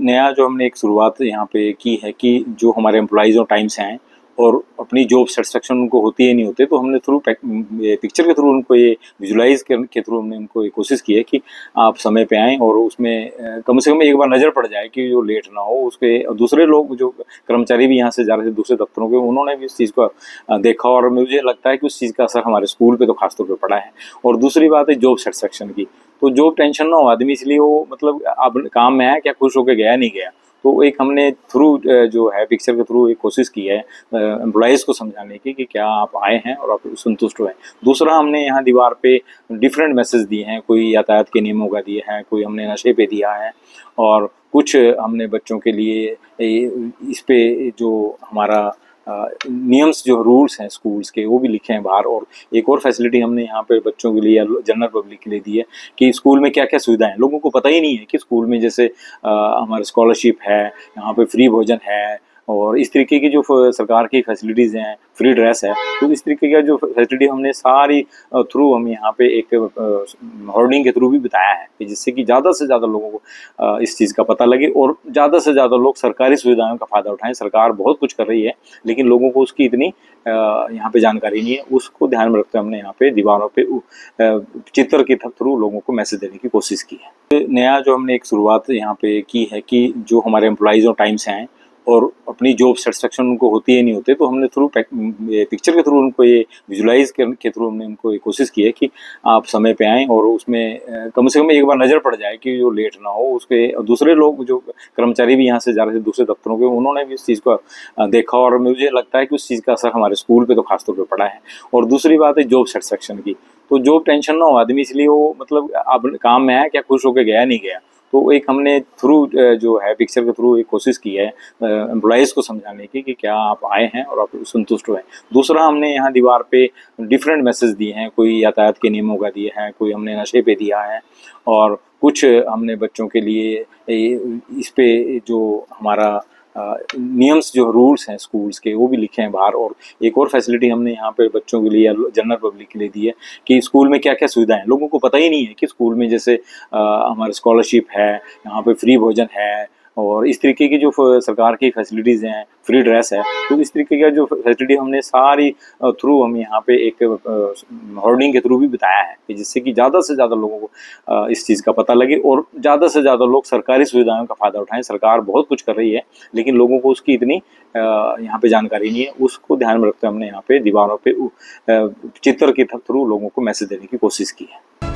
नया जो हमने एक शुरुआत यहाँ पे की है कि जो हमारे एम्प्लॉइज़ और टाइम्स हैं और अपनी जॉब सेटिस्फेक्शन उनको होती है नहीं होती, तो हमने थ्रू पिक्चर के थ्रू उनको ये विजुलाइज के थ्रू हमने उनको ये कोशिश की है कि आप समय पे आएँ और उसमें कम से कम एक बार नज़र पड़ जाए कि जो लेट ना हो उसके। दूसरे लोग जो कर्मचारी भी यहाँ से जा रहे थे दूसरे दफ्तरों के, उन्होंने भी इस चीज़ को देखा और मुझे लगता है कि उस चीज़ का असर हमारे स्कूल पे तो खासतौर पे पड़ा है। और दूसरी बात है जॉब सेटिस्फेक्शन की, तो जॉब टेंशन ना हो आदमी, इसलिए वो मतलब अब काम में आया क्या, खुश होकर गया नहीं गया। तो एक हमने थ्रू जो है पिक्चर के थ्रू एक कोशिश की है एम्प्लॉइज़ को समझाने की कि क्या आप आए हैं और आप संतुष्ट हुए। दूसरा, हमने यहाँ दीवार पे डिफरेंट मैसेज दिए हैं, कोई यातायात के नियमों का दिया है, कोई हमने नशे पे दिया है, और कुछ हमने बच्चों के लिए इस पे जो हमारा नियम्स जो रूल्स हैं स्कूल्स के वो भी लिखे हैं बाहर। और एक और फैसिलिटी हमने यहाँ पे बच्चों के लिए या जनरल पब्लिक के लिए दी है कि स्कूल में क्या क्या सुविधाएं हैं। लोगों को पता ही नहीं है कि स्कूल में जैसे हमारा स्कॉलरशिप है, यहाँ पे फ्री भोजन है, और इस तरीके की जो सरकार की फैसिलिटीज़ हैं, फ्री ड्रेस है। तो इस तरीके का जो फैसिलिटी हमने सारी थ्रू हम यहाँ पे एक होर्डिंग के थ्रू भी बताया है कि जिससे कि ज़्यादा से ज़्यादा लोगों को इस चीज़ का पता लगे और ज़्यादा से ज़्यादा लोग सरकारी सुविधाओं का फ़ायदा उठाएं। सरकार बहुत कुछ कर रही है लेकिन लोगों को उसकी इतनी यहाँ पे जानकारी नहीं है। उसको ध्यान में रखते हुए हमने यहाँ पे दीवारों पे चित्र के थ्रू लोगों को मैसेज देने की कोशिश की है। नया जो हमने एक शुरुआत यहाँ पे की है कि जो हमारे एम्प्लॉइज़ और टाइम्स हैं और अपनी जॉब सेटिस्फेक्शन उनको होती है नहीं होती, तो हमने थ्रू पिक्चर के थ्रू उनको ये विजुलाइज के थ्रू हमने उनको ये कोशिश की है कि आप समय पे आएँ और उसमें कम से कम एक बार नज़र पड़ जाए कि जो लेट ना हो उसके। दूसरे लोग जो कर्मचारी भी यहाँ से जा रहे थे दूसरे दफ्तरों के, उन्होंने भी इस चीज़ को देखा और मुझे लगता है कि उस चीज़ का असर हमारे स्कूल पे तो खासतौर पे पड़ा है। और दूसरी बात है जॉब सेटिस्फेक्शन की, तो जॉब टेंशन ना हो आदमी, इसलिए वो मतलब अब काम में आया क्या, खुश होकर गया नहीं गया। तो एक हमने थ्रू जो है पिक्चर के थ्रू एक कोशिश की है एम्प्लॉइज़ को समझाने की कि क्या आप आए हैं और आप संतुष्ट हुए। दूसरा, हमने यहाँ दीवार पे डिफरेंट मैसेज दिए हैं, कोई यातायात के नियमों का दिया है, कोई हमने नशे पे दिया है, और कुछ हमने बच्चों के लिए इस पे जो हमारा नियम्स जो रूल्स हैं स्कूल्स के वो भी लिखे हैं बाहर। और एक और फैसिलिटी हमने यहाँ पे बच्चों के लिए या जनरल पब्लिक के लिए दी है कि स्कूल में क्या क्या सुविधाएं हैं। लोगों को पता ही नहीं है कि स्कूल में जैसे हमारा स्कॉलरशिप है, यहाँ पे फ्री भोजन है, और इस तरीके की जो सरकार की फैसिलिटीज़ हैं, फ्री ड्रेस है। तो इस तरीके का जो फैसिलिटी हमने सारी थ्रू हम यहाँ पे एक होर्डिंग के थ्रू भी बताया है कि जिससे कि ज़्यादा से ज़्यादा लोगों को इस चीज़ का पता लगे और ज़्यादा से ज़्यादा लोग सरकारी सुविधाओं का फ़ायदा उठाएं। सरकार बहुत कुछ कर रही है लेकिन लोगों को उसकी इतनी यहाँ पे जानकारी नहीं है। उसको ध्यान में रखते हुए हमने यहाँ पे दीवारों पे चित्र के थ्रू लोगों को मैसेज देने की कोशिश की है।